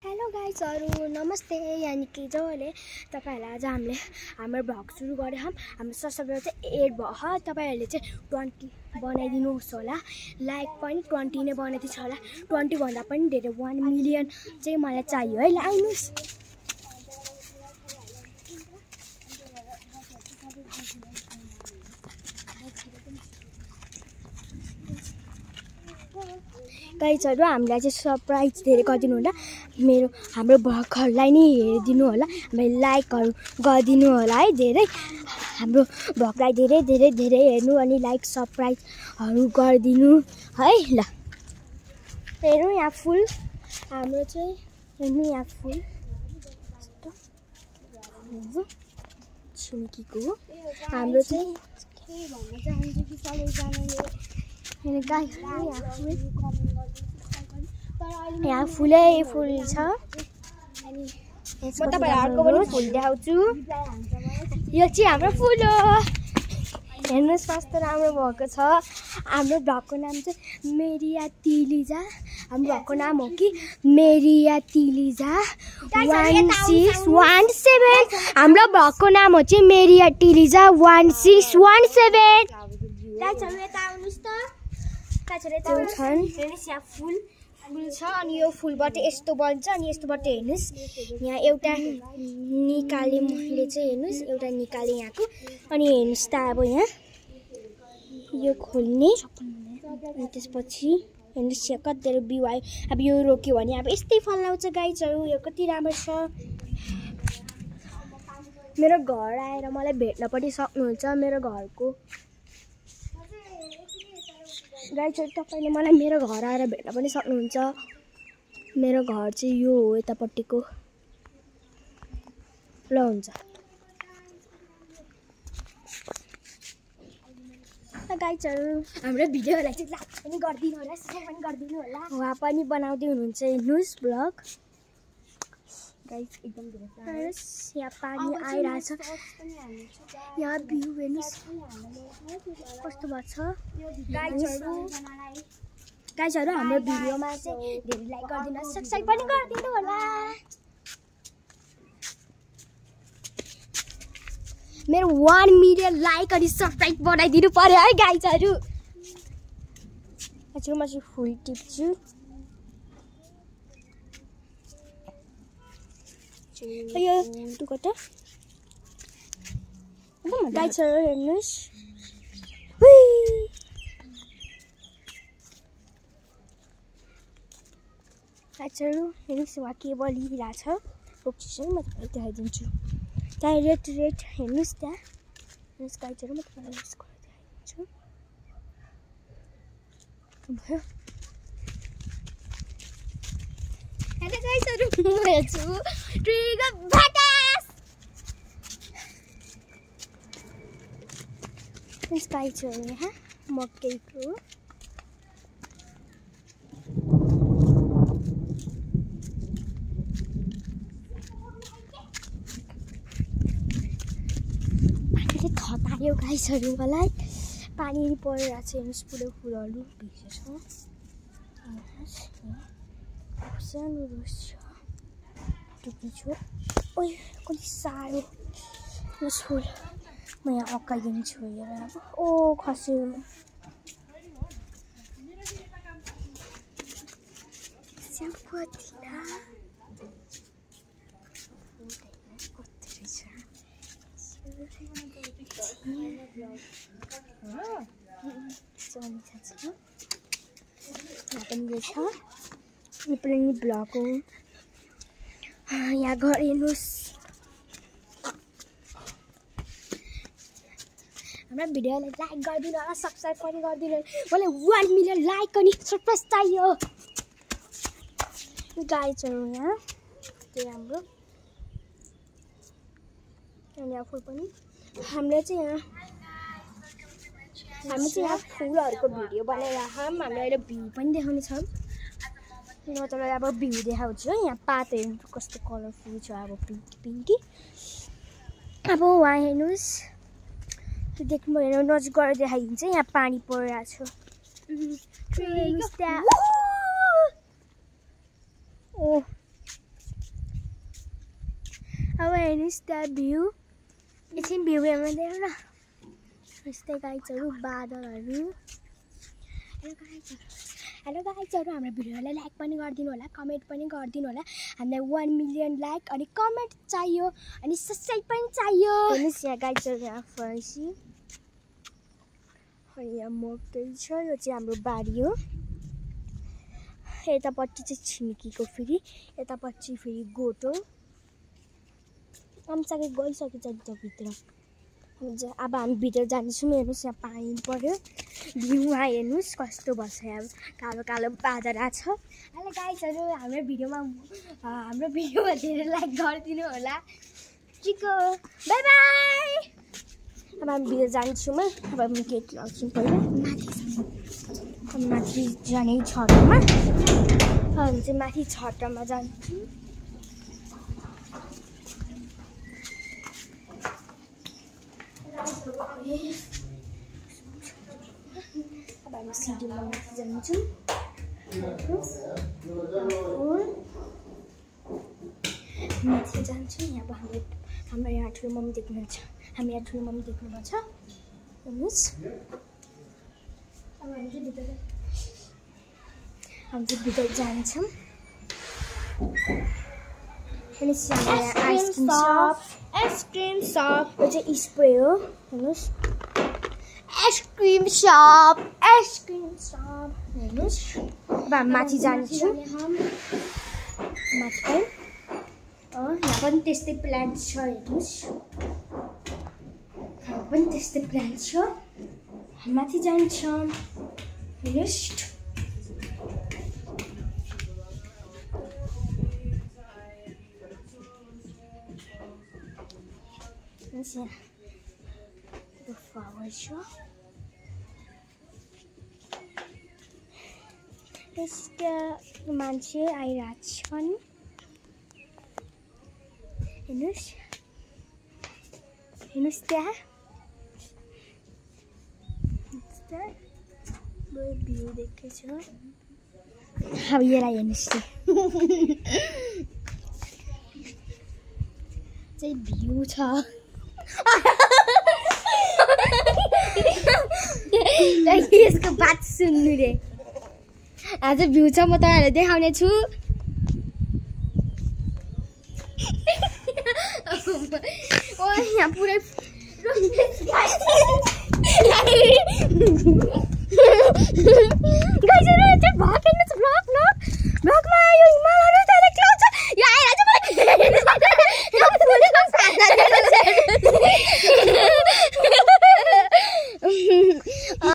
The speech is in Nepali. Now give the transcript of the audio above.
हेलो गाइजहरु नमस्ते यानी कि जसले तपाईहरुलाई आज हाम्रो भ्लग सुरु गरे हाम्रो सब्स्क्राइबर चाहिँ 8 भयो तपाईहरुले चाहिँ 20 बनाइदिनुहोस् होला लाइक पनि 20 नै बनाइदिन्छ होला 20 भन्दा पनि धेरै 1 मिलियन चाहिँ मलाई चाहियो है लाउनुस् गाइजहरु हामीलाई चाहिँ सरप्राइज धेरै गरिदिनु होला हाम्रो भ्लगहरुलाई नि हेरिदिनु होला हामीलाई लाइकहरु गरिदिनु होला है धेरै हाम्रो भ्लगलाई धेरै धेरै धेरै हेर्नु अनि लाइक सरप्राइजहरु गरिदिनु है ल हेर्नु यहाँ फुल हाम्रो चाहिँ हेर्नु यहाँ फुल छिमेकीको हाम्रो चाहिँ के भन्न चाहन्छु कि सबैजनाले यहाँ फुलै फुल छ अनि म तपाईहरुको पनि फुल देखाउँछु यो चाहिँ हाम्रो फुल हो हेर्नुस् कस्तो राम्रो भएको छ हाम्रो भ्लगको नाम चाहिँ मेरिया तिलिजा हाम्रो भ्लगको नाम हो कि मेरिया तिलिजा 1617 हाम्रो भ्लगको नाम हो चाहिँ मेरिया तिलिजा 1617 गाइजहरु यता आउनुस् त यहाँ फुल छ अनि यो फुलबाट यस्तो बन्छ अनि यस्तोबाट हेर्नुस् यहाँ एउटा निकाले मैले चाहिँ हेर्नुस् एउटा निकाले यहाँको अनि हेर्नुस् त अब यहाँ यो खोल्ने अनि त्यसपछि हेर्नुस् यहाँ कतिवटा बिउ आयो अब यो रोक्यो भने अब यस्तै फल आउँछ गाइजहरु यो कति राम्रो छ मेरो घर आएर मलाई भेट्न पनि सक्नुहुन्छ मेरो घरको गाइजहरु तपाईले मलाई मेरो घर आएर भेट्न पनि सक्नुहुन्छ मेरो घर चाहिँ यो हो यतापट्टिको ल हुन्छ गाइजहरु हाम्रो भिडियोलाई चाहिँ लाइक पनि गरिदिनु होला शेयर पनि गरिदिनु होला उहाँ पनि बनाउँदै हुनुहुन्छ हेर्नुस् ब्लग गाइज एकदम धेरै यहाँ पानी आइरहेछ यहाँ भ्यू हेर्नुस् कस्तो भएको छ गाइजहरु हाम्रो भिडियोमा चाहिँ धेरै लाइक गरिदिनु होला सब्स्क्राइब पनि गरिदिनु होला मेरो 1 मिलियन लाइक अनि सब्स्क्राइब बनाइदिनु पर्यो है गाइजहरु हजुर म चाहिँ फुल टिप्छु यो टुकटा गाइजहरु हेर्नुस् गाइजहरु हेर्नुस् वहाँ केबल हिँडिरहेछ रोक्छु म तपाईँलाई देखाइदिन्छु त्यहाँ रेड हेर्नुस् त्यहाँ हेर्नुस् गाइजहरु म तपाईँलाई यसको देखाइदिन्छु भयो हेलो गाइजहरु म हेर्छु ट्रीको भटास यस गाइजहरु यहाँ मकैको पानीले थतायो गाइजहरु मलाई पानी परिरहेको छ हेर्नुस् पुरै फुलहरु भिजेछ सानो रोज छ टुप्पी छ ओइ कति साह्रो यस फुल म यहाँ अकाइदिन्छु हेर अब ओ खस्यो पनि ब्लग हो यहाँ घर हेर्नुस् हाम्रो भिडियोलाई लाइक गरिदिनु होला सब्स्क्राइब पनि गरिदिनु होला मलाई 1 मिलियन लाइक अनि सब्स्क्राइब चाहियो गाइजहरु यहाँ त्यो हाम्रो अनि यहाँ फुल पनि हामीले चाहिँ यहाँ फुलहरुको भिडियो बनाइरहेको हामीले अहिले भ्यू पनि देखाउने छौं म तपाईलाई अब भ्यू देखाउँछु यहाँ पात हेर्नु कस्तो कलरफुल छ अब पिंकी अब वहाँ हेर्नुस् त्यो देख्नु हेर्नु नजिक गएर देखाइदिन्छ यहाँ पानी परिरहेको छ ओ हेर्नुहोस् त्यहाँ भ्यू एकछिन भ्यू हेर्नु न यस्तै गाइजहरू बादलहरू हेलो गाइजहरू हाम्रो भिडियोलाई लाइक पनि गरिदिनु होला कमेन्ट पनि गरिदिनु होला हामीलाई 1 मिलियन लाइक अनि कमेन्ट चाहियो अनि सब्स्क्राइब पनि चाहियो हेर्नुहोस् यहाँ गाइजहरू यहाँ फर्सी अनि यहाँ मकै छ यो चाहिँ हाम्रो बारी हो यतापट्टि चाहिँ छिमेकीको फेरि यतापट्टि फेरि गोठो आमसाकै गइसकेछ भित्र अब हामी भित्र जान्छौँ हेर्नुहोस् यहाँ पानी पर्यो भ्यूमा हेर्नुहोस् कस्तो भन्छ अब कालो कालो बादरा छ अहिले गाइजहरू हाम्रो भिडियोमा धेरै लाइक गरिदिनु होला चिको बाई बाई अब हामी भित्र जान्छौँ अब हामी गेट लगाउँछौँ पहिला माथि जाने छतमा हामी चाहिँ माथि छतमा जान्छौँ अब हामी सिडीमा माथि जान्छौँ माथि जान्छौँ यहाँ अब हाम्रो यहाँ ठुलो मम्मी देख्नुहुन्छ हामी यहाँ ठुलो मम्मी देख्नुभएको छ हेर्नुहोस् अब हामी चाहिँ भित्र जान्छौँ हेर्नुहोस् आइसक्रिम सप यो चाहिँ स्प्रे हो हेर्नुहोस् आइसक्रिम सप हेर्नुहोस् अब हामी माथि जान्छौँ माथि यहाँ पनि त्यस्तै प्लान्ट छ हेर्नुहोस् यहाँ पनि त्यस्तै प्लान्ट छ माथि जान्छौँ हेर्नुहोस् the flower show. यसका मान्छे आइरहेको छन् हेर्नुहोस् त्यहाँ भ्यू देखेछ अब यसलाई हेर्नुहोस् चाहिँ भ्यू छ यसको बात सुन्नु रे आज भ्यू छ म तपाईँहरूलाई देखाउने छु यहाँ पुरै गाइजहरु चाहिँ भागेन